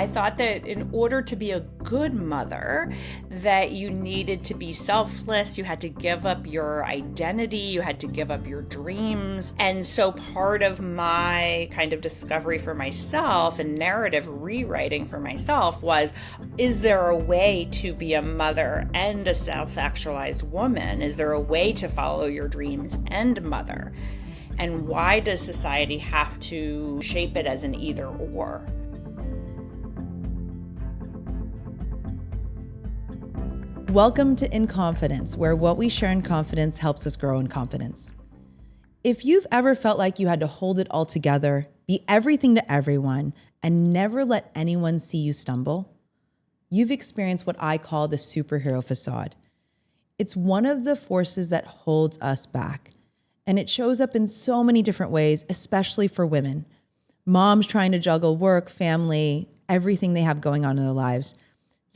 I thought that in order to be a good mother, that you needed to be selfless, you had to give up your identity, you had to give up your dreams. And so part of my kind of discovery for myself and narrative rewriting for myself was, is there a way to be a mother and a self-actualized woman? Is there a way to follow your dreams and mother? And why does society have to shape it as an either or? Welcome to In Confidence, where what we share in confidence helps us grow in confidence. If you've ever felt like you had to hold it all together, be everything to everyone, and never let anyone see you stumble, you've experienced what I call the superhero facade. It's one of the forces that holds us back, and it shows up in so many different ways, especially for women. Moms trying to juggle work, family, everything they have going on in their lives.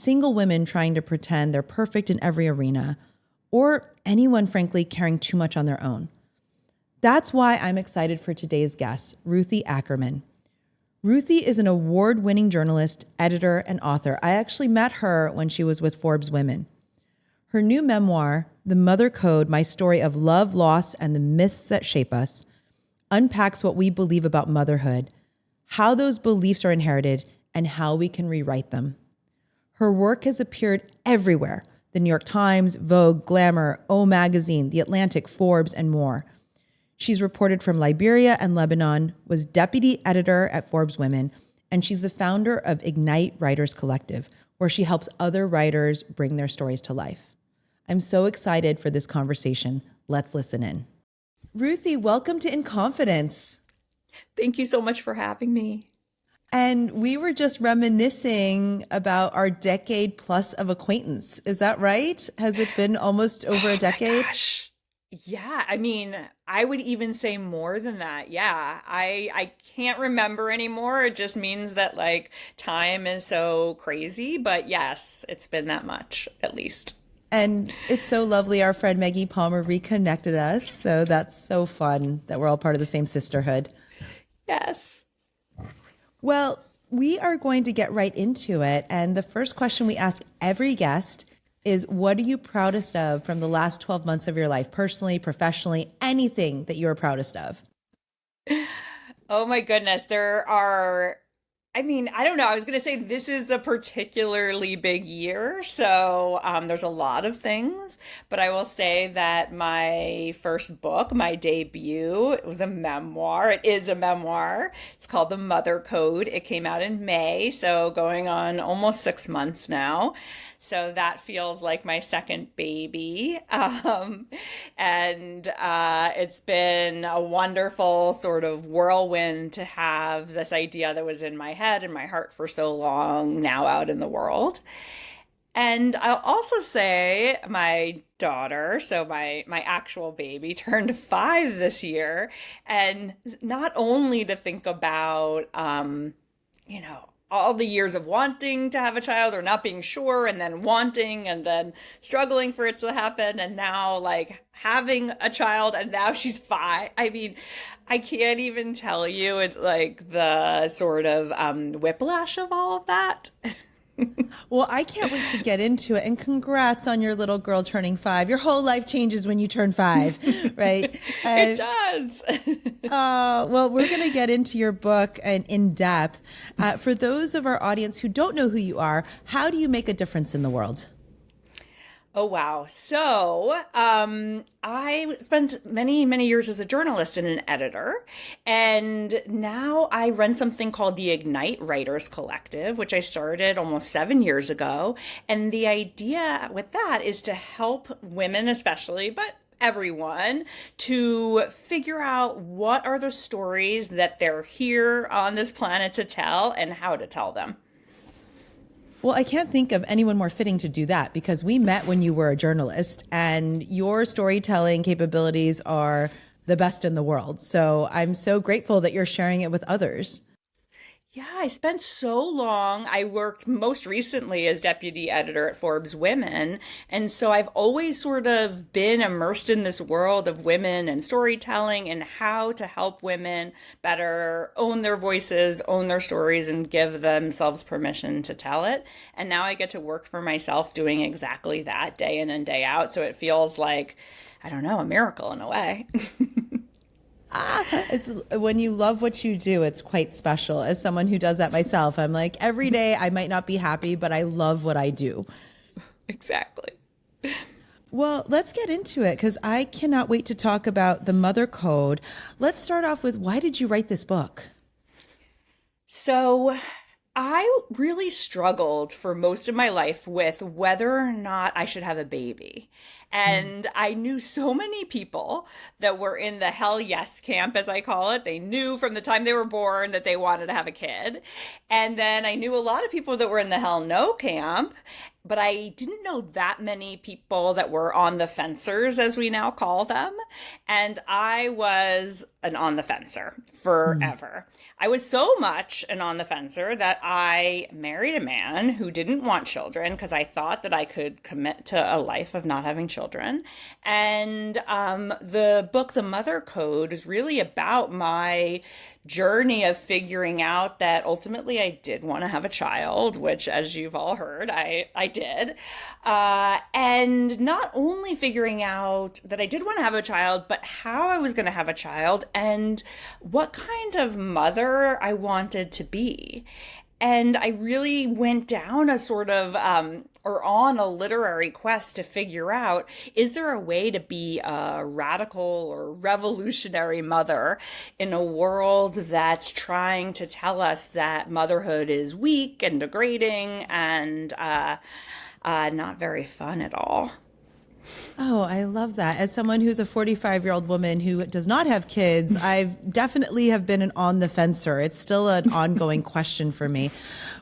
Single women trying to pretend they're perfect in every arena, or anyone, frankly, caring too much on their own. That's why I'm excited for today's guest, Ruthie Ackerman. Ruthie is an award-winning journalist, editor, and author. I actually met her when she was with Forbes Women. Her new memoir, The Mother Code, My Story of Love, Loss, and the Myths That Shape Us, unpacks what we believe about motherhood, how those beliefs are inherited, and how we can rewrite them. Her work has appeared everywhere: The New York Times, Vogue, Glamour, O Magazine, The Atlantic, Forbes, and more. She's reported from Liberia and Lebanon, was deputy editor at Forbes Women, and she's the founder of Ignite Writers Collective, where she helps other writers bring their stories to life. I'm so excited for this conversation. Let's listen in. Ruthie, welcome to In Confidence. Thank you so much for having me. And we were just reminiscing about our decade plus of acquaintance. Is that right? Has it been almost over a decade? Gosh. Yeah, I mean, I would even say more than that. Yeah, I can't remember anymore. It just means that like time is so crazy. But yes, it's been that much at least. And it's so lovely. Our friend Maggie Palmer reconnected us. So that's so fun that we're all part of the same sisterhood. Yes. Well, we are going to get right into it. And the first question we ask every guest is, what are you proudest of from the last 12 months of your life, personally, professionally, anything that you're proudest of? Oh my goodness. I don't know. I was going to say this is a particularly big year. So there's a lot of things. But I will say that my first book, my debut, it was a memoir. It is a memoir. It's called The Mother Code. It came out in May. So going on almost 6 months now. So that feels like my second baby. And it's been a wonderful sort of whirlwind to have this idea that was in my head and my heart for so long now out in the world. And I'll also say my daughter, so my actual baby, turned 5 this year. And not only to think about, all the years of wanting to have a child or not being sure and then wanting and then struggling for it to happen and now like having a child and now she's 5. I mean, I can't even tell you it like the sort of whiplash of all of that. Well, I can't wait to get into it. And congrats on your little girl turning 5. Your whole life changes when you turn 5, right? It does. Well, we're going to get into your book and in depth. For those of our audience who don't know who you are, how do you make a difference in the world? Oh, wow. So I spent many, many years as a journalist and an editor. And now I run something called the Ignite Writers Collective, which I started almost 7 years ago. And the idea with that is to help women especially, but everyone, to figure out what are the stories that they're here on this planet to tell and how to tell them. Well, I can't think of anyone more fitting to do that because we met when you were a journalist and your storytelling capabilities are the best in the world. So I'm so grateful that you're sharing it with others. Yeah, I spent so long. I worked most recently as deputy editor at Forbes Women. And so I've always sort of been immersed in this world of women and storytelling and how to help women better own their voices, own their stories, and give themselves permission to tell it. And now I get to work for myself doing exactly that day in and day out. So it feels like, I don't know, a miracle in a way. It's when you love what you do, it's quite special. As someone who does that myself, I'm like, every day I might not be happy, but I love what I do. Exactly. Well, let's get into it because I cannot wait to talk about the Mother Code. Let's start off with, why did you write this book? So I really struggled for most of my life with whether or not I should have a baby. And I knew so many people that were in the hell yes camp, as I call it. They knew from the time they were born that they wanted to have a kid. And then I knew a lot of people that were in the hell no camp, but I didn't know that many people that were on the fencers, as we now call them. And I was an on the fencer forever. I was so much an on the fencer that I married a man who didn't want children because I thought that I could commit to a life of not having children. And the book, The Mother Code, is really about my journey of figuring out that ultimately I did want to have a child, which, as you've all heard, I did. And not only figuring out that I did want to have a child, but how I was going to have a child and what kind of mother I wanted to be. And I really went down a sort of, or on a literary quest to figure out, is there a way to be a radical or revolutionary mother in a world that's trying to tell us that motherhood is weak and degrading and not very fun at all? Oh, I love that. As someone who's a 45-year-old woman who does not have kids, I've definitely have been an on the fencer. It's still an ongoing question for me.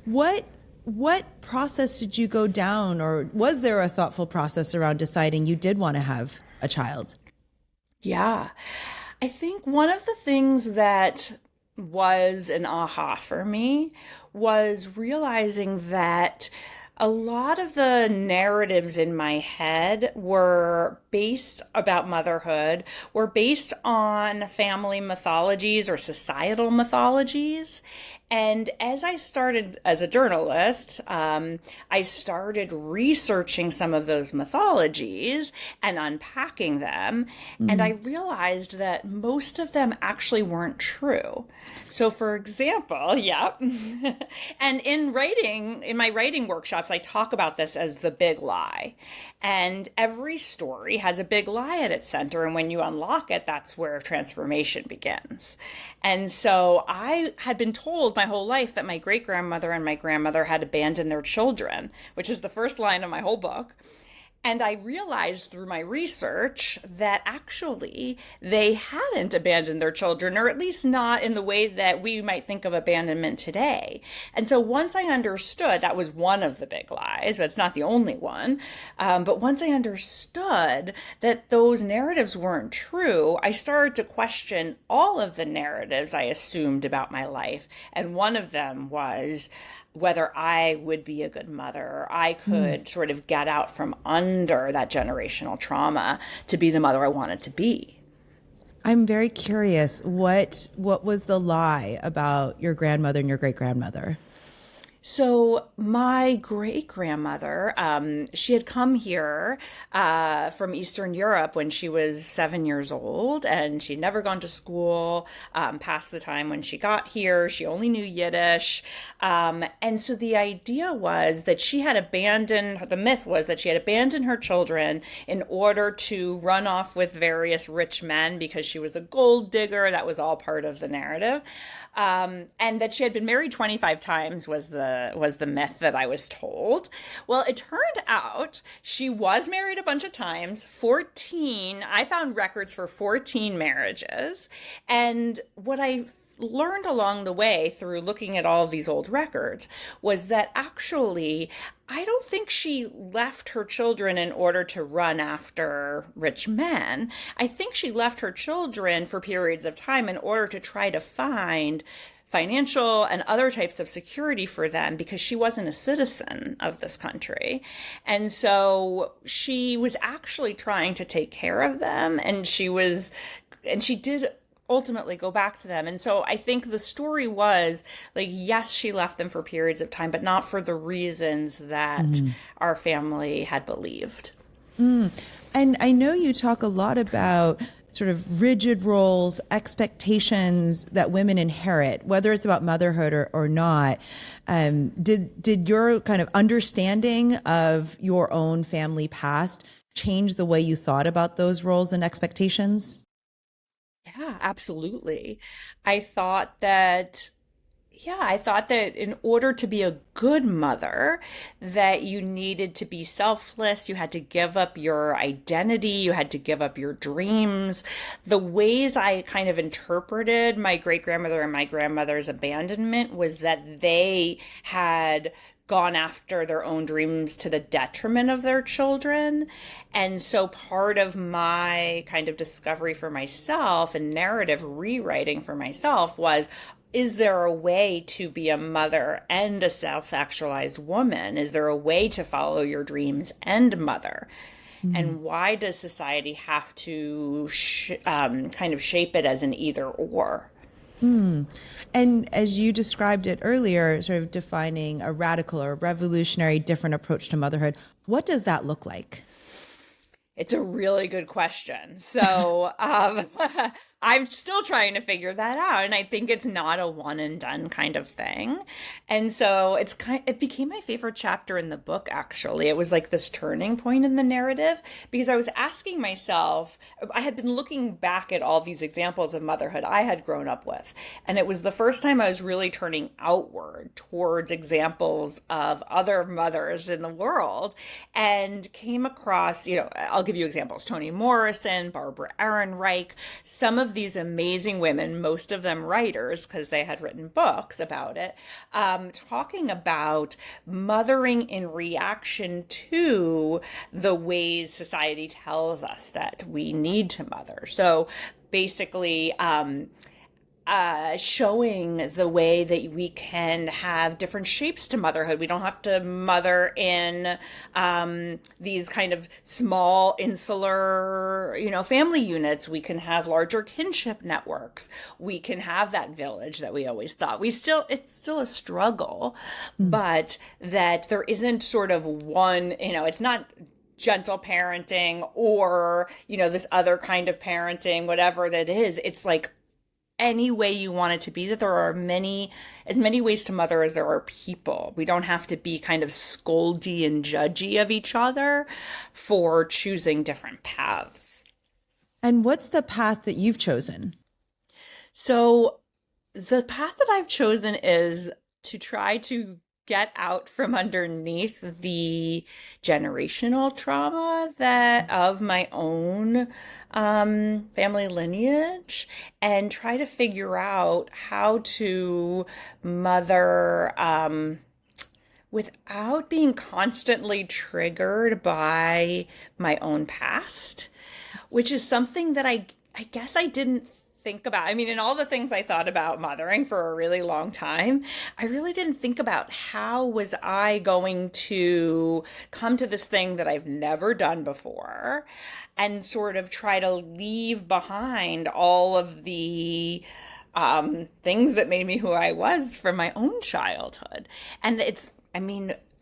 What process did you go down, or was there a thoughtful process around deciding you did want to have a child? Yeah. I think one of the things that was an aha for me was realizing that a lot of the narratives in my head were based about motherhood, were based on family mythologies or societal mythologies. And as I started as a journalist, I started researching some of those mythologies and unpacking them. And I realized that most of them actually weren't true. So, for example, yeah. And in my writing workshops, I talk about this as the big lie. And every story has a big lie at its center. And when you unlock it, that's where transformation begins. And so I had been told my whole life that my great grandmother and my grandmother had abandoned their children, which is the first line of my whole book. And I realized through my research that actually they hadn't abandoned their children, or at least not in the way that we might think of abandonment today. And so once I understood, that was one of the big lies, but it's not the only one. But once I understood that those narratives weren't true, I started to question all of the narratives I assumed about my life. And one of them was whether I would be a good mother. I could sort of get out from under that generational trauma to be the mother I wanted to be. I'm very curious, what was the lie about your grandmother and your great grandmother? So my great grandmother, she had come here from Eastern Europe when she was 7 years old, and she'd never gone to school past the time when she got here. She only knew Yiddish. And so the idea was that she had abandoned, the myth was that she had abandoned her children in order to run off with various rich men because she was a gold digger. That was all part of the narrative. And that she had been married 25 times was the myth that I was told. Well, it turned out she was married a bunch of times, 14. I found records for 14 marriages. And what I learned along the way through looking at all of these old records was that actually I don't think she left her children in order to run after rich men. I think she left her children for periods of time in order to try to find financial and other types of security for them because she wasn't a citizen of this country. And so she was actually trying to take care of them, and she did ultimately go back to them. And so I think the story was like, yes, she left them for periods of time, but not for the reasons that our family had believed. And I know you talk a lot about sort of rigid roles, expectations that women inherit, whether it's about motherhood or not. Did your kind of understanding of your own family past change the way you thought about those roles and expectations? Yeah, absolutely. I thought that I thought that in order to be a good mother, that you needed to be selfless, you had to give up your identity, you had to give up your dreams. The ways I kind of interpreted my great grandmother and my grandmother's abandonment was that they had gone after their own dreams to the detriment of their children. And so part of my kind of discovery for myself and narrative rewriting for myself was, is there a way to be a mother and a self-actualized woman? Is there a way to follow your dreams and mother? And why does society have to kind of shape it as an either or? And as you described it earlier, sort of defining a radical or revolutionary different approach to motherhood, what does that look like? It's a really good question. So I'm still trying to figure that out, and I think it's not a one and done kind of thing. And so it became my favorite chapter in the book. Actually, it was like this turning point in the narrative because I was asking myself. I had been looking back at all these examples of motherhood I had grown up with, and it was the first time I was really turning outward towards examples of other mothers in the world, and came across. I'll give you examples: Toni Morrison, Barbara Ehrenreich, some of these amazing women, most of them writers because they had written books about it, talking about mothering in reaction to the ways society tells us that we need to mother. So basically, showing the way that we can have different shapes to motherhood. We don't have to mother in these kind of small, insular, family units. We can have larger kinship networks. We can have that village that we always thought. It's still a struggle, but that there isn't sort of one, it's not gentle parenting or, this other kind of parenting, whatever that is. It's like any way you want it to be, that there are as many ways to mother as there are people. We don't have to be kind of scoldy and judgy of each other for choosing different paths. And what's the path that you've chosen? So the path that I've chosen is to try to get out from underneath the generational trauma of my own family lineage, and try to figure out how to mother without being constantly triggered by my own past, which is something that I guess I didn't think about. I mean, in all the things I thought about mothering for a really long time, I really didn't think about how was I going to come to this thing that I've never done before and sort of try to leave behind all of the things that made me who I was from my own childhood. And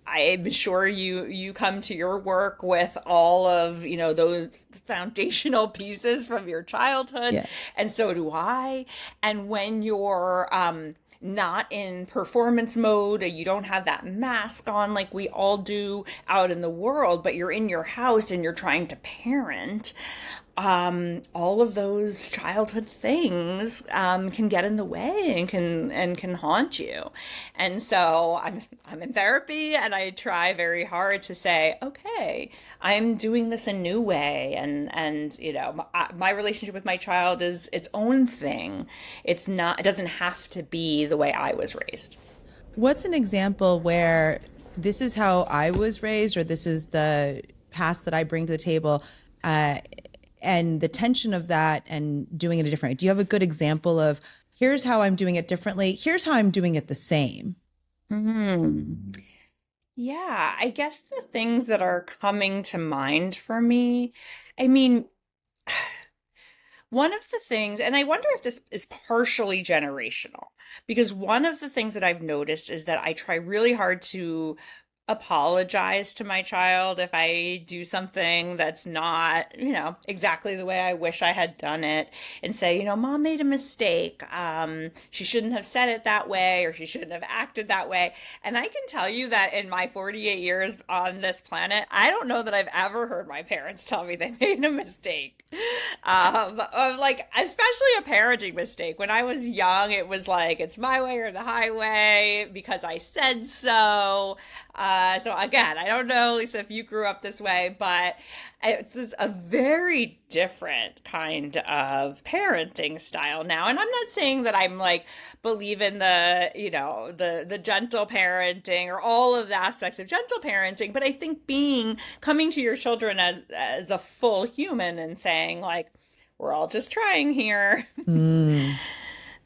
I'm sure you come to your work with all of, those foundational pieces from your childhood. Yeah. And so do I. And when you're not in performance mode, you don't have that mask on like we all do out in the world, but you're in your house and you're trying to parent, all of those childhood things can get in the way and can haunt you. And so I'm in therapy, and I try very hard to say, okay, I'm doing this a new way, and my relationship with my child is its own thing. It doesn't have to be the way I was raised. What's an example where this is how I was raised, or this is the past that I bring to the table, and the tension of that and doing it a different way? Do you have a good example of Here's how I'm doing it differently. Here's how I'm doing it the same. Hmm. Yeah, I guess the things that are coming to mind for me, I mean, one of the things, and I wonder if this is partially generational, because one of the things that I've noticed is that I try really hard to apologize to my child if I do something that's not, exactly the way I wish I had done it, and say, mom made a mistake. She shouldn't have said it that way, or she shouldn't have acted that way. And I can tell you that in my 48 years on this planet, I don't know that I've ever heard my parents tell me they made a mistake. Of like, especially a parenting mistake. When I was young, it was like, it's my way or the highway because I said so. So again, I don't know, Lisa, if you grew up this way, but it's a very different kind of parenting style now. And I'm not saying that I'm like believe in the gentle parenting or all of the aspects of gentle parenting, but I think coming to your children as a full human and saying like, we're all just trying here. Mm.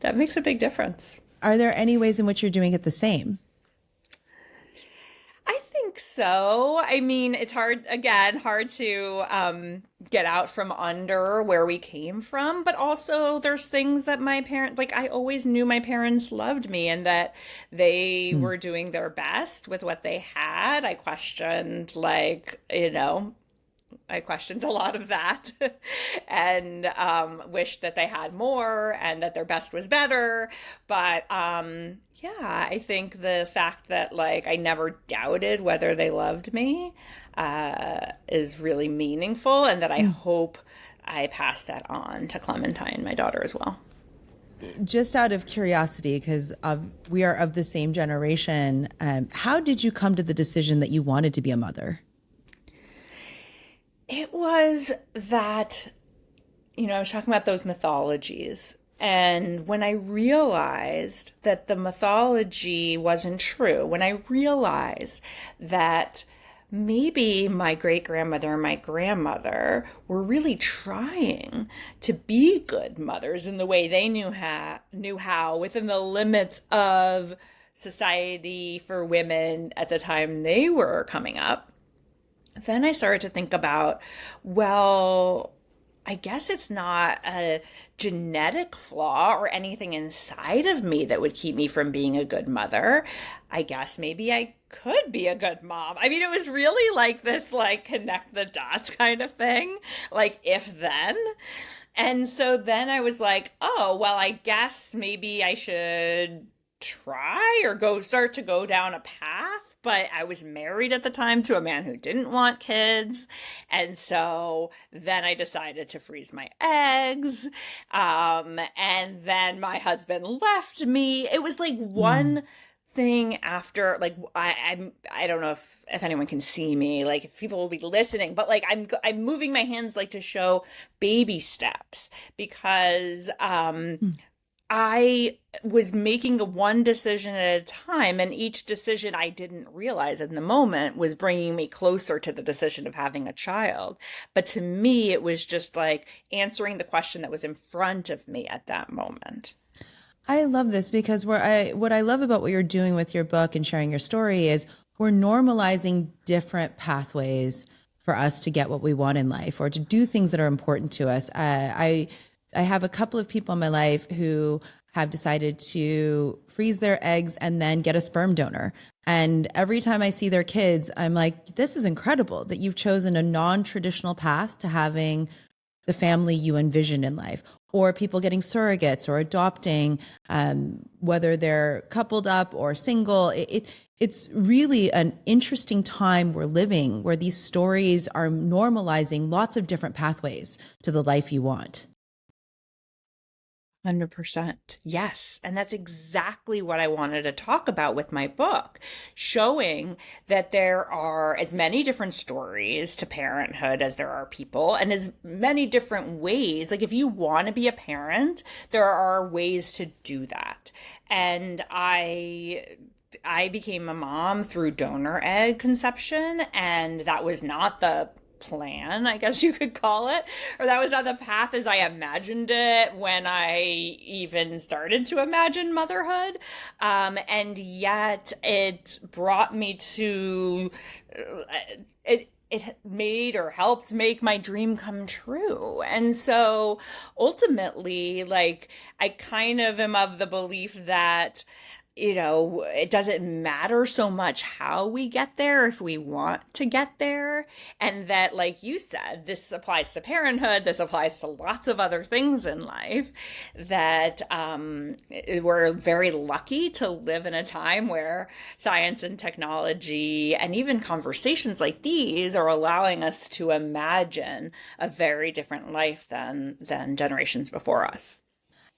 That makes a big difference. Are there any ways in which you're doing it the same? I think so. I mean, it's hard to get out from under where we came from, but also there's things that my parents, like I always knew my parents loved me and that they Mm. were doing their best with what they had. I questioned a lot of that and wished that they had more and that their best was better. But yeah, I think the fact that like I never doubted whether they loved me is really meaningful, and that I hope I pass that on to Clementine, my daughter, as well. Just out of curiosity, because we are of the same generation, how did you come to the decision that you wanted to be a mother? It was that, I was talking about those mythologies. And when I realized that the mythology wasn't true, when I realized that maybe my great grandmother and my grandmother were really trying to be good mothers in the way they knew how within the limits of society for women at the time they were coming up, then I started to think about, well, I guess it's not a genetic flaw or anything inside of me that would keep me from being a good mother. I guess maybe I could be a good mom. I mean, it was really like this, like connect the dots kind of thing, like if then. And so then I was like, oh, well, I guess maybe I should try or start to go down a path. But I was married at the time to a man who didn't want kids. And so then I decided to freeze my eggs. And then my husband left me. It was like one thing after, like I don't know if anyone can see me, like if people will be listening, but like I'm moving my hands like to show baby steps, because I was making one decision at a time, and each decision I didn't realize in the moment was bringing me closer to the decision of having a child. But to me, it was just like answering the question that was in front of me at that moment. I love this because what I love about what you're doing with your book and sharing your story is we're normalizing different pathways for us to get what we want in life or to do things that are important to us. I have a couple of people in my life who have decided to freeze their eggs and then get a sperm donor. And every time I see their kids, I'm like, this is incredible that you've chosen a non-traditional path to having the family you envision in life. Or people getting surrogates or adopting, whether they're coupled up or single. It's really an interesting time we're living where these stories are normalizing lots of different pathways to the life you want. 100%. Yes. And that's exactly what I wanted to talk about with my book, showing that there are as many different stories to parenthood as there are people, and as many different ways. Like if you want to be a parent, there are ways to do that. And I became a mom through donor egg conception, and that was not the plan, I guess you could call it, or that was not the path as I imagined it when I even started to imagine motherhood. And yet it brought me to it made or helped make my dream come true. And so ultimately, like, I kind of am of the belief that, it doesn't matter so much how we get there if we want to get there. And that, like you said, this applies to parenthood, this applies to lots of other things in life, that we're very lucky to live in a time where science and technology and even conversations like these are allowing us to imagine a very different life than generations before us.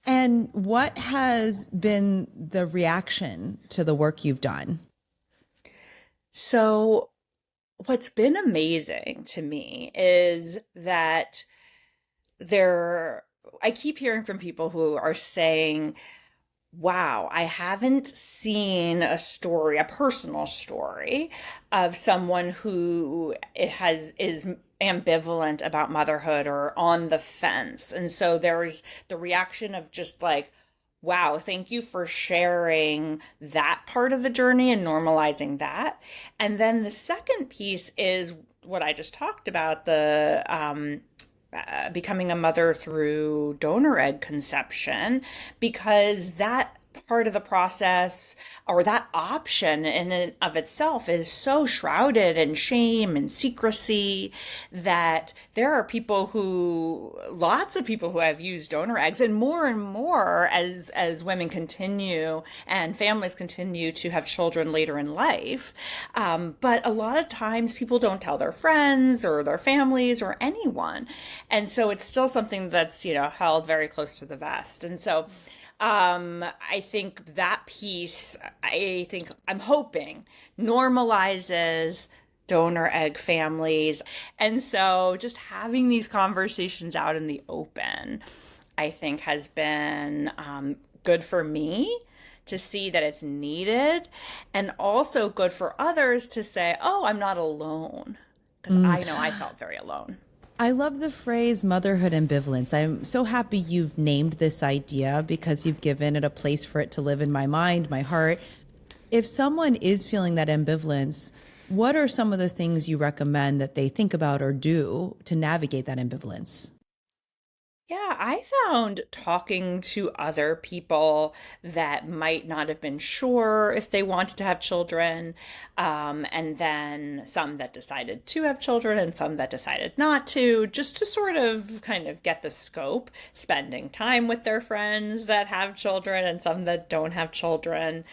And what has been the reaction to the work you've done? So, what's been amazing to me is that I keep hearing from people who are saying, wow, I haven't seen a personal story of someone who is ambivalent about motherhood or on the fence. And so there's the reaction of just like, wow, thank you for sharing that part of the journey and normalizing that. And then the second piece is what I just talked about, the becoming a mother through donor egg conception, because that part of the process, or that option in and of itself, is so shrouded in shame and secrecy that there are lots of people who have used donor eggs, and more as women continue and families continue to have children later in life. But a lot of times people don't tell their friends or their families or anyone. And so it's still something that's, held very close to the vest. And so I think that piece, I'm hoping, normalizes donor egg families. And so just having these conversations out in the open, I think, has been good for me to see that it's needed, and also good for others to say, oh, I'm not alone. Because I know I felt very alone. I love the phrase motherhood ambivalence. I'm so happy you've named this idea, because you've given it a place for it to live in my mind, my heart. If someone is feeling that ambivalence, what are some of the things you recommend that they think about or do to navigate that ambivalence? Yeah, I found talking to other people that might not have been sure if they wanted to have children, and then some that decided to have children and some that decided not to, just to sort of kind of get the scope, spending time with their friends that have children and some that don't have children.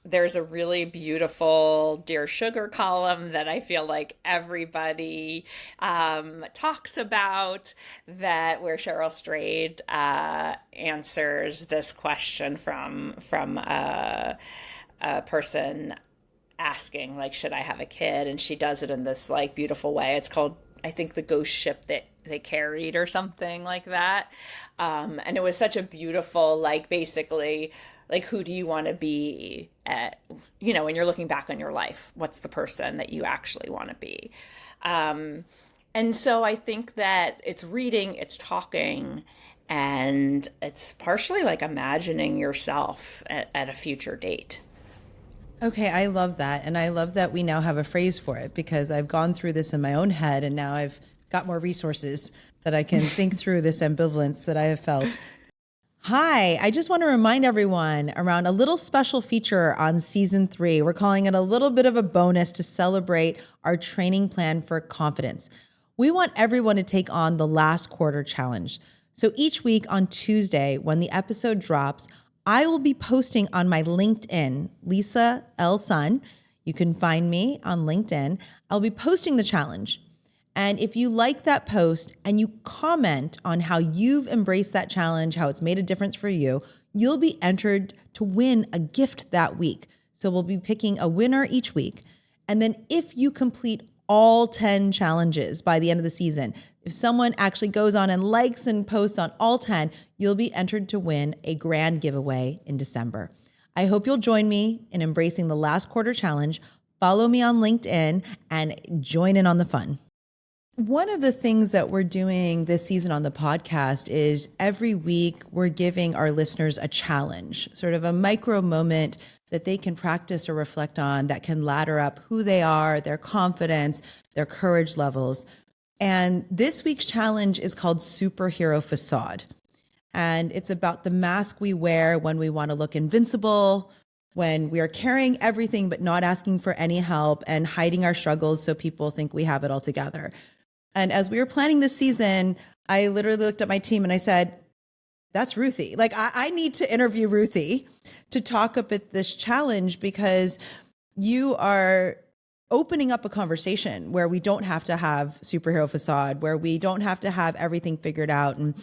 There's a really beautiful Dear Sugar column that I feel like everybody talks about, where Cheryl Strayed answers this question from a person asking, like, should I have a kid? And she does it in this like beautiful way. It's called, I think, The Ghost Ship That They Carried, or something like that. And it was such a beautiful, like, basically, like, who do you want to be when you're looking back on your life? What's the person that you actually want to be? And so I think that it's reading, it's talking, and it's partially like imagining yourself at a future date. Okay, I love that. And I love that we now have a phrase for it, because I've gone through this in my own head, and now I've got more resources that I can think through this ambivalence that I have felt. Hi, I just want to remind everyone around a little special feature on season 3. We're calling it a little bit of a bonus to celebrate our training plan for confidence. We want everyone to take on the last quarter challenge. So each week on Tuesday, when the episode drops, I will be posting on my LinkedIn, Lisa L. Sun. You can find me on LinkedIn. I'll be posting the challenge. And if you like that post and you comment on how you've embraced that challenge, how it's made a difference for you, you'll be entered to win a gift that week. So we'll be picking a winner each week. And then if you complete all 10 challenges by the end of the season, if someone actually goes on and likes and posts on all 10, you'll be entered to win a grand giveaway in December. I hope you'll join me in embracing the last quarter challenge. follow me on LinkedIn, and join in on the fun. One of the things that we're doing this season on the podcast is every week we're giving our listeners a challenge, sort of a micro moment that they can practice or reflect on that can ladder up who they are, their confidence, their courage levels. And this week's challenge is called Superhero Facade. And it's about the mask we wear when we want to look invincible, when we are carrying everything but not asking for any help and hiding our struggles so people think we have it all together. And as we were planning this season, I literally looked at my team and I said, that's Ruthie. Like, I need to interview Ruthie to talk about this challenge, because you are opening up a conversation where we don't have to have superhero facade, where we don't have to have everything figured out. And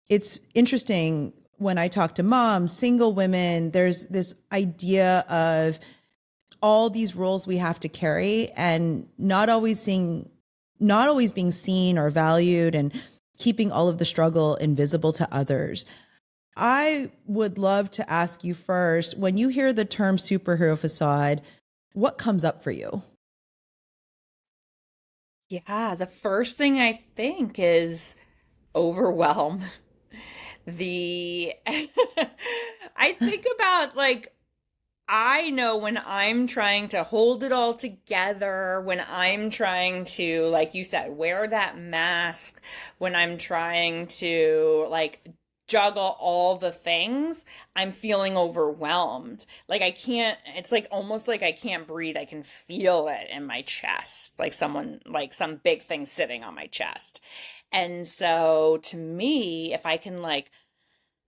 it's interesting when I talk to moms, single women, there's this idea of all these roles we have to carry and not always being seen or valued, and keeping all of the struggle invisible to others. I would love to ask you first, when you hear the term superhero facade, what comes up for you? Yeah, the first thing I think is overwhelm. The I think about, like, I know when I'm trying to hold it all together, when I'm trying to, like you said, wear that mask, when I'm trying to, like, juggle all the things, I'm feeling overwhelmed. Like, I can't, it's like almost like I can't breathe. I can feel it in my chest, like some big thing sitting on my chest. And so to me, if I can, like,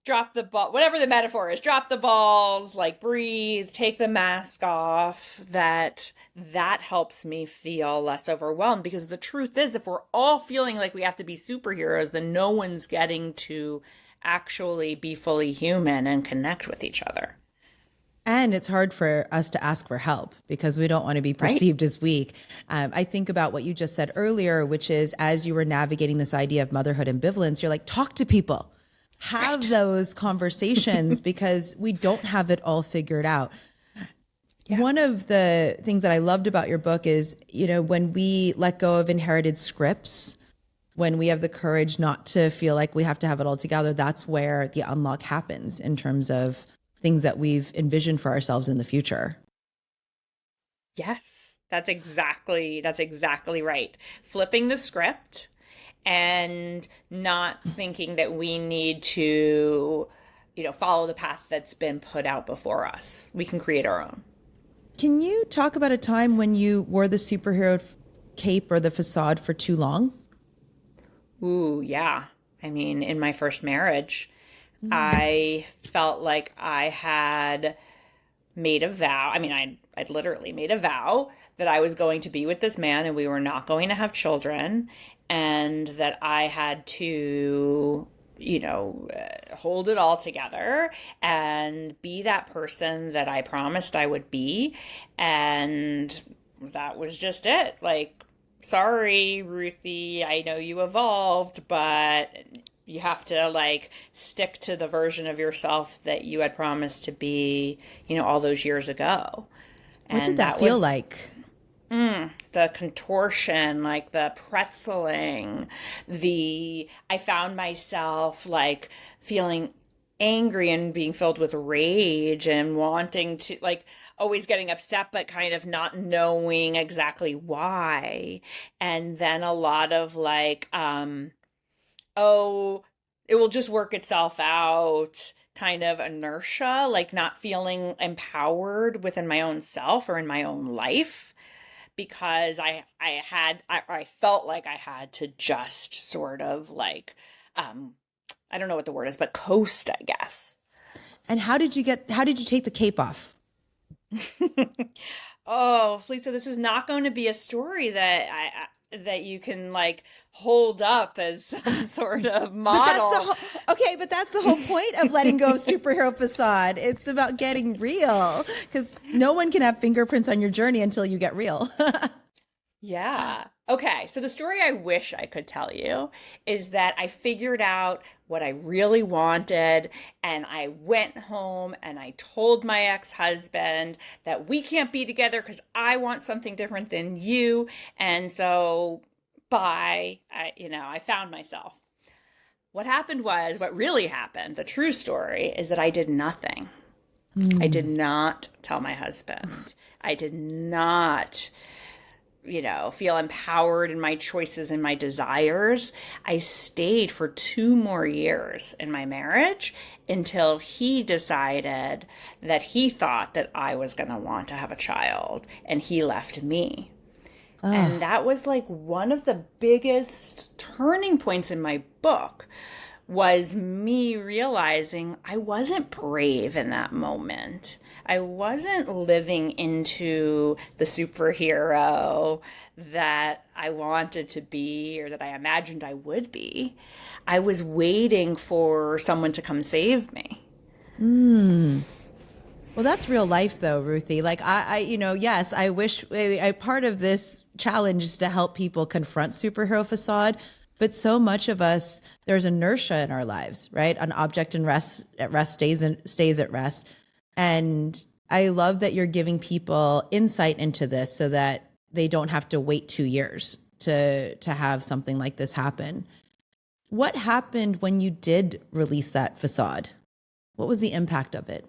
drop the ball, whatever the metaphor is, drop the balls, like, breathe, take the mask off, that helps me feel less overwhelmed. Because the truth is, if we're all feeling like we have to be superheroes, then no one's getting to actually be fully human and connect with each other. And it's hard for us to ask for help because we don't want to be perceived as weak. I think about what you just said earlier, which is, as you were navigating this idea of motherhood ambivalence, you're like, talk to people. Have those conversations because we don't have it all figured out. Yeah. One of the things that I loved about your book is, when we let go of inherited scripts, when we have the courage not to feel like we have to have it all together, that's where the unlock happens in terms of things that we've envisioned for ourselves in the future. Yes, that's exactly right. Flipping the script and not thinking that we need to, follow the path that's been put out before us. We can create our own. Can you talk about a time when you wore the superhero cape or the facade for too long? Ooh, yeah. I mean, in my first marriage, I felt like I had made a vow. I mean, I'd literally made a vow that I was going to be with this man and we were not going to have children, and that I had to, hold it all together and be that person that I promised I would be. And that was just it. Like, sorry, Ruthie, I know you evolved, but you have to, like, stick to the version of yourself that you had promised to be, all those years ago. What did that feel like? The contortion, like the pretzeling, I found myself, like, feeling angry and being filled with rage and wanting to, like, always getting upset, but kind of not knowing exactly why. And then a lot of, like, oh, it will just work itself out kind of inertia, like not feeling empowered within my own self or in my own life, because I felt like I had to just sort of, like, I don't know what the word is, but coast, I guess. And how did you take the cape off? Oh, Lisa, this is not going to be a story that you can, like, hold up as some sort of model. But that's the whole point of letting go of superhero facade. It's about getting real, because no one can have fingerprints on your journey until you get real. Yeah. Okay, so the story I wish I could tell you is that I figured out what I really wanted, and I went home and I told my ex-husband that we can't be together because I want something different than you. And so, bye. I found myself. What really happened, the true story, is that I did nothing. I did Mm. not tell my husband. I did not feel empowered in my choices and my desires. I stayed for 2 more years in my marriage until he decided that he thought that I was going to want to have a child, and he left me. And Oh, that was like one of the biggest turning points in my book, was me realizing I wasn't brave in that moment. I wasn't living into the superhero that I wanted to be or that I imagined I would be. I was waiting for someone to come save me. mm. Well, that's real life though, Ruthie. Like yes, I wish part of this challenge is to help people confront superhero facade, but so much of us, there's inertia in our lives, right? An object in rest at rest stays at rest. And I love that you're giving people insight into this so that they don't have to wait 2 years to have something like this happen. What happened when you did release that facade? What was the impact of it?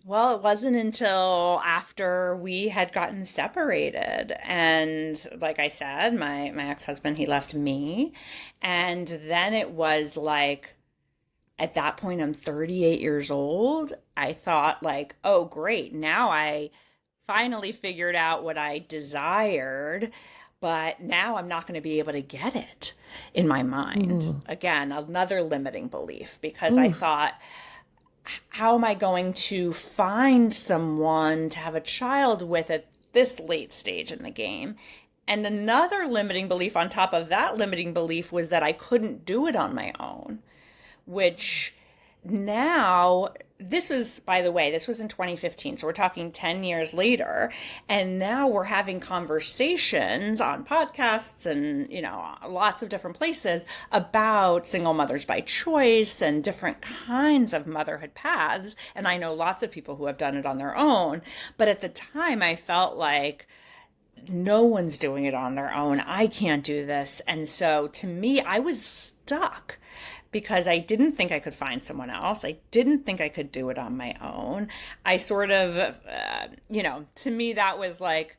Well, it wasn't until after we had gotten separated. And like I said, my ex-husband, he left me. And then it was like, at that point, I'm 38 years old. I thought like, oh, great. Now I finally figured out what I desired, but now I'm not going to be able to get it in my mind. Ooh, Again, another limiting belief, because I ooh. thought, how am I going to find someone to have a child with at this late stage in the game? And another limiting belief on top of that limiting belief was that I couldn't do it on my own, which now, this was, by the way, this was in 2015. So we're talking 10 years later. And now we're having conversations on podcasts and, lots of different places about single mothers by choice and different kinds of motherhood paths. And I know lots of people who have done it on their own. But at the time, I felt like, no one's doing it on their own. I can't do this. And so to me, I was stuck because I didn't think I could find someone else. I didn't think I could do it on my own. I sort of, to me, that was like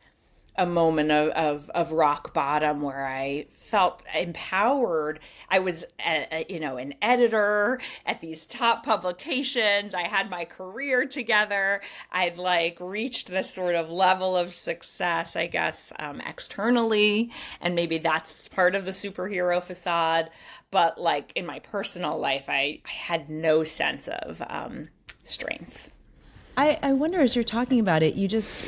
a moment of rock bottom where I felt empowered. I was, an editor at these top publications. I had my career together. I'd like reached this sort of level of success, I guess, externally. And maybe that's part of the superhero facade. But like in my personal life, I had no sense of strength. I wonder, as you're talking about it, you just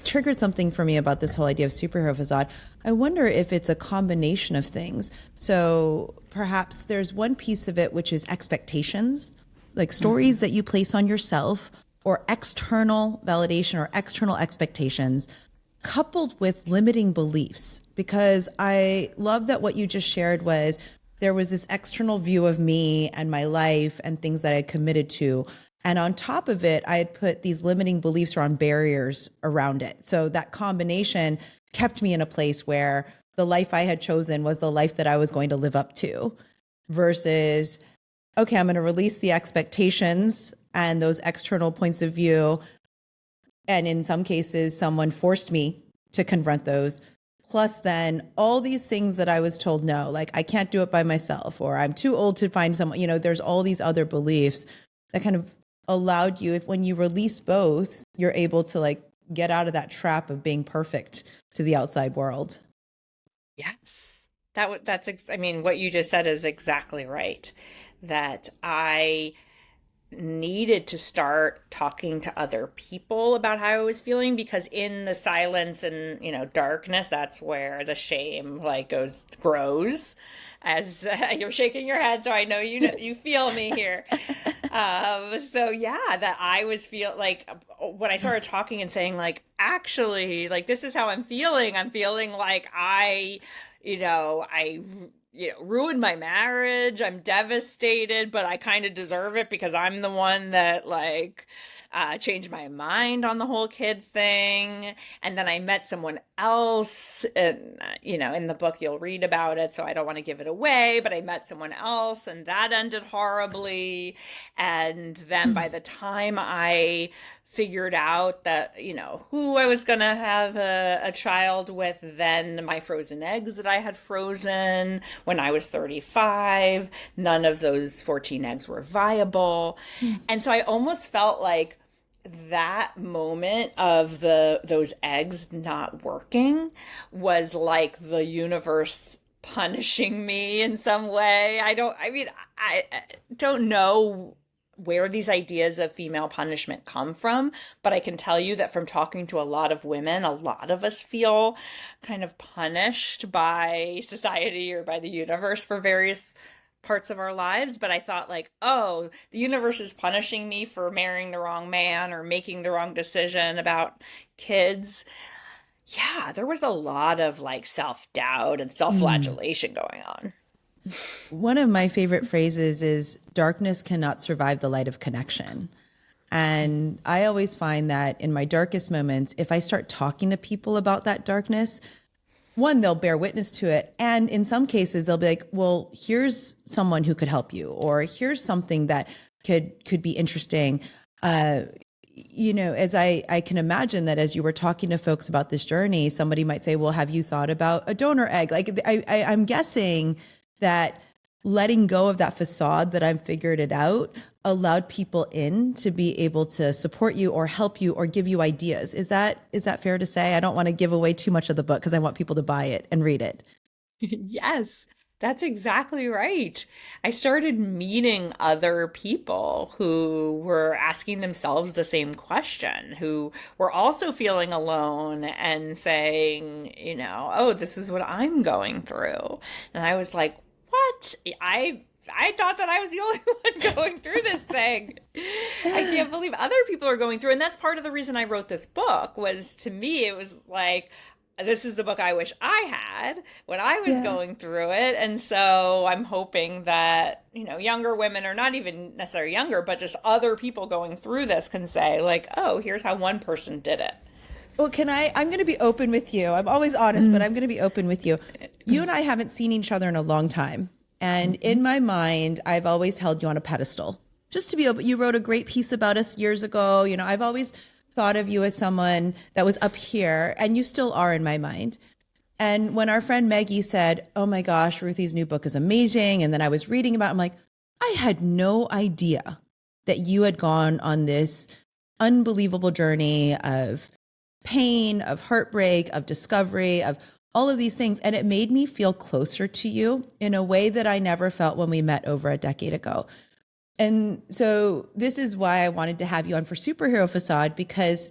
triggered something for me about this whole idea of superhero facade. I wonder if it's a combination of things. So perhaps there's one piece of it, which is expectations, like stories that you place on yourself, or external validation or external expectations, coupled with limiting beliefs. Because I love that what you just shared was there was this external view of me and my life and things that I committed to. And on top of it, I had put these limiting beliefs around barriers around it. So that combination kept me in a place where the life I had chosen was the life that I was going to live up to, versus, okay, I'm going to release the expectations and those external points of view. And in some cases, someone forced me to confront those. Plus, then all these things that I was told no, like I can't do it by myself, or I'm too old to find someone, there's all these other beliefs that kind of allowed you, if when you release both, you're able to like get out of that trap of being perfect to the outside world. Yes. I mean, what you just said is exactly right. That I needed to start talking to other people about how I was feeling, because in the silence and, darkness, that's where the shame like grows, as you're shaking your head. So I know you feel me here. So yeah, that I was feel like when I started talking and saying like, actually, like this is how I'm feeling. I'm feeling like I ruined my marriage. I'm devastated, but I kind of deserve it because I'm the one that changed my mind on the whole kid thing. And then I met someone else, and in the book you'll read about it, so I don't want to give it away, but I met someone else and that ended horribly. And then by the time I figured out that who I was going to have a child with, then my frozen eggs that I had frozen when I was 35, none of those 14 eggs were viable. And so I almost felt like that moment of those eggs not working was like the universe punishing me in some way. I don't know where these ideas of female punishment come from, but I can tell you that from talking to a lot of women, a lot of us feel kind of punished by society or by the universe for various parts of our lives. But I thought like, oh, the universe is punishing me for marrying the wrong man or making the wrong decision about kids. Yeah, there was a lot of like self-doubt and self-flagellation going on. One of my favorite phrases is darkness cannot survive the light of connection. And I always find that in my darkest moments, if I start talking to people about that darkness, one, they'll bear witness to it. And in some cases, they'll be like, well, here's someone who could help you, or here's something that could be interesting. As I can imagine that as you were talking to folks about this journey, somebody might say, well, have you thought about a donor egg? Like I'm guessing that letting go of that facade that I've figured it out allowed people in to be able to support you or help you or give you ideas. Is that fair to say? I don't want to give away too much of the book because I want people to buy it and read it. Yes, that's exactly right. I started meeting other people who were asking themselves the same question, who were also feeling alone and saying, oh, this is what I'm going through. And I was like, what? I thought that I was the only one going through this thing. I can't believe other people are going through. And that's part of the reason I wrote this book. Was to me, it was like, this is the book I wish I had when I was going through it. And so I'm hoping that, younger women, or not even necessarily younger, but just other people going through this can say like, oh, here's how one person did it. Well, I'm going to be open with you. I'm always honest, but I'm going to be open with you. You and I haven't seen each other in a long time. And in my mind, I've always held you on a pedestal. Just to be open, you wrote a great piece about us years ago. I've always thought of you as someone that was up here, and you still are in my mind. And when our friend Maggie said, oh my gosh, Ruthie's new book is amazing, and then I was reading about it, I'm like, I had no idea that you had gone on this unbelievable journey of pain, of heartbreak, of discovery, of all of these things. And it made me feel closer to you in a way that I never felt when we met over a decade ago. And so this is why I wanted to have you on for Superhero Facade, because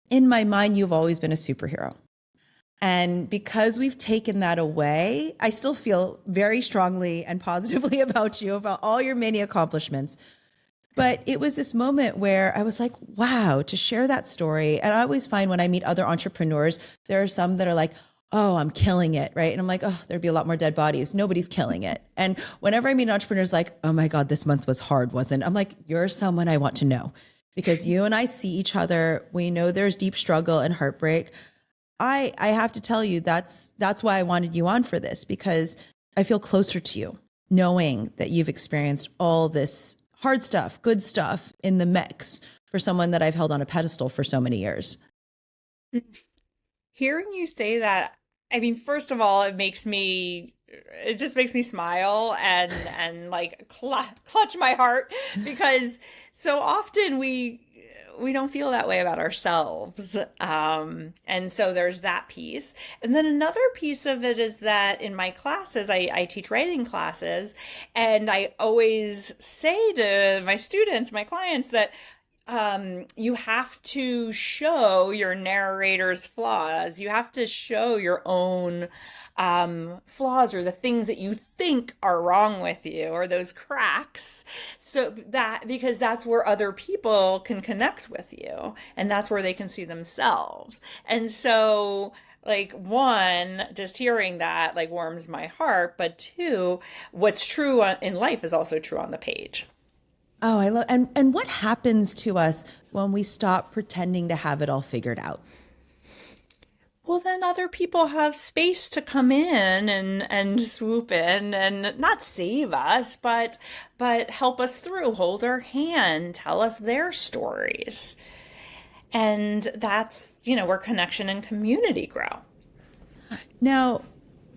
in my mind, you've always been a superhero. And because we've taken that away, I still feel very strongly and positively about you, about all your many accomplishments. But it was this moment where I was like, wow, to share that story. And I always find when I meet other entrepreneurs, there are some that are like, oh, I'm killing it, right? And I'm like, oh, there'd be a lot more dead bodies. Nobody's killing it. And whenever I meet entrepreneurs like, oh my God, this month was hard, wasn't it? I'm like, you're someone I want to know, because you and I see each other. We know there's deep struggle and heartbreak. I have to tell you, that's why I wanted you on for this, because I feel closer to you, knowing that you've experienced all this hard stuff, good stuff in the mix for someone that I've held on a pedestal for so many years. Hearing you say that, I mean, first of all, it just makes me smile and like clutch my heart, because so often we don't feel that way about ourselves. And so there's that piece. And then another piece of it is that in my classes, I teach writing classes, and I always say to my students, my clients, that you have to show your narrator's flaws. You have to show your own flaws or the things that you think are wrong with you or those cracks. So that, because that's where other people can connect with you and that's where they can see themselves. And so, like, one, just hearing that like warms my heart, but two, what's true in life is also true on the page. Oh, I love, and what happens to us when we stop pretending to have it all figured out? Well, then other people have space to come in and swoop in and not save us, but help us through, hold our hand, tell us their stories. And that's, where connection and community grow. Now,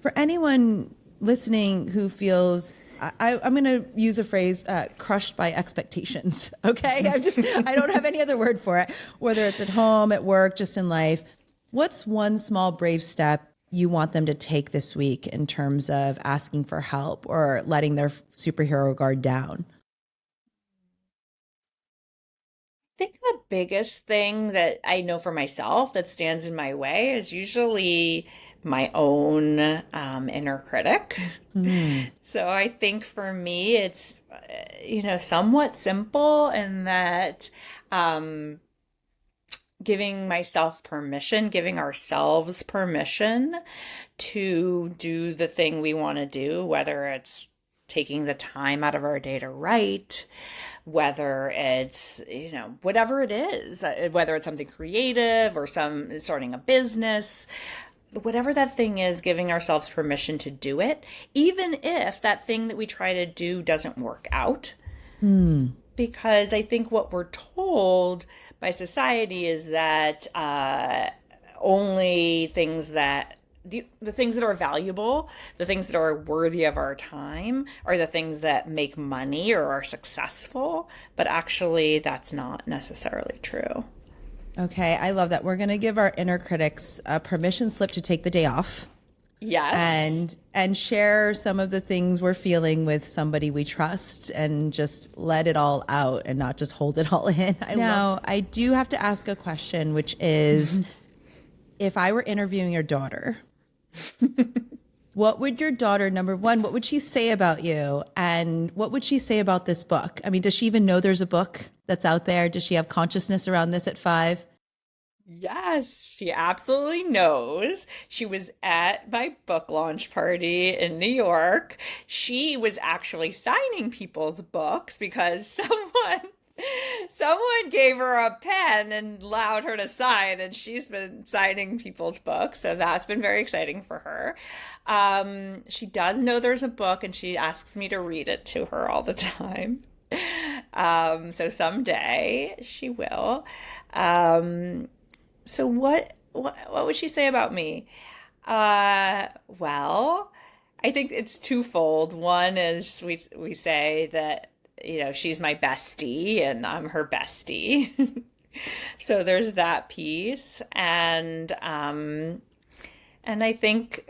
for anyone listening who feels, I'm going to use a phrase, crushed by expectations. Okay. I don't have any other word for it, whether it's at home, at work, just in life. What's one small brave step you want them to take this week in terms of asking for help or letting their superhero guard down? I think the biggest thing that I know for myself that stands in my way is usually my own inner critic. Mm. So I think for me, it's, somewhat simple in that giving myself permission, giving ourselves permission to do the thing we want to do, whether it's taking the time out of our day to write, whether it's, whatever it is, whether it's something creative or starting a business, whatever that thing is, giving ourselves permission to do it, even if that thing that we try to do doesn't work out. Mm. Because I think what we're told by society is that only things that the things that are valuable, the things that are worthy of our time, are the things that make money or are successful. But actually, that's not necessarily true. Okay, I love that. We're going to give our inner critics a permission slip to take the day off. Yes. And share some of the things we're feeling with somebody we trust and just let it all out and not just hold it all in. I do have to ask a question, which is, if I were interviewing your daughter, what would your daughter, number one, what would she say about you? And what would she say about this book? I mean, does she even know there's a book that's out there? Does she have consciousness around this at 5? Yes, she absolutely knows. She was at my book launch party in New York. She was actually signing people's books because someone gave her a pen and allowed her to sign, and she's been signing people's books. So that's been very exciting for her. She does know there's a book, and she asks me to read it to her all the time. So someday she will. So what would she say about me? Well, I think it's twofold. One is we say that, she's my bestie and I'm her bestie. So there's that piece. And I think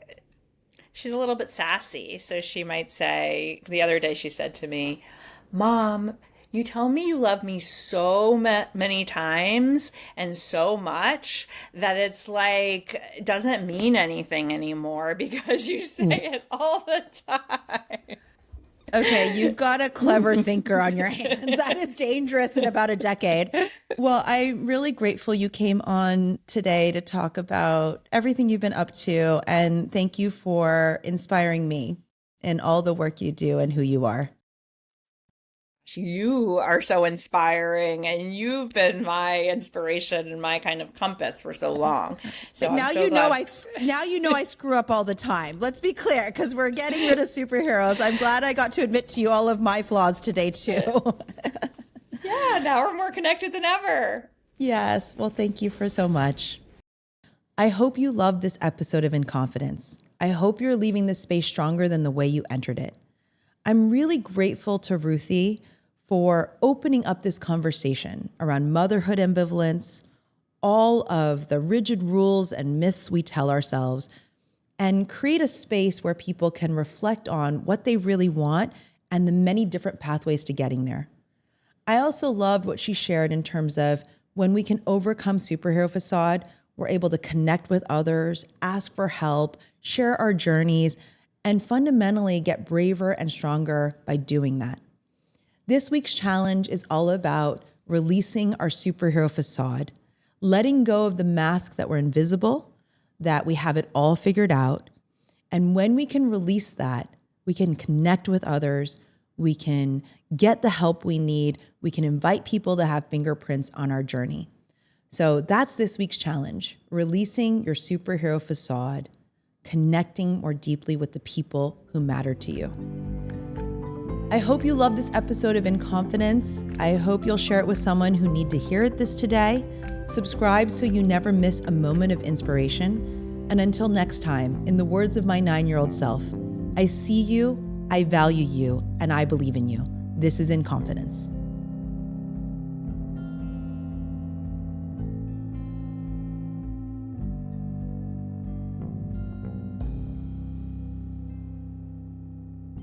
she's a little bit sassy. So she might say, the other day she said to me, "Mom, you tell me you love me so many times and so much that it's like, it doesn't mean anything anymore because you say it all the time." Okay, you've got a clever thinker on your hands. That is dangerous in about a decade. Well, I'm really grateful you came on today to talk about everything you've been up to. And thank you for inspiring me in all the work you do and who you are. You are so inspiring, and you've been my inspiration and my kind of compass for so long. So now you know I screw up all the time. Let's be clear, because we're getting rid of superheroes. I'm glad I got to admit to you all of my flaws today too. Yeah, now we're more connected than ever. Yes. Well, thank you for so much. I hope you loved this episode of In Confidence. I hope you're leaving this space stronger than the way you entered it. I'm really grateful to Ruthie for opening up this conversation around motherhood ambivalence, all of the rigid rules and myths we tell ourselves, and create a space where people can reflect on what they really want and the many different pathways to getting there. I also loved what she shared in terms of when we can overcome superhero facade, we're able to connect with others, ask for help, share our journeys, and fundamentally get braver and stronger by doing that. This week's challenge is all about releasing our superhero facade, letting go of the mask that we're invisible, that we have it all figured out. And when we can release that, we can connect with others, we can get the help we need, we can invite people to have fingerprints on our journey. So that's this week's challenge, releasing your superhero facade, connecting more deeply with the people who matter to you. I hope you love this episode of In Confidence. I hope you'll share it with someone who needs to hear this today. Subscribe so you never miss a moment of inspiration. And until next time, in the words of my 9-year-old self, I see you, I value you, and I believe in you. This is In Confidence.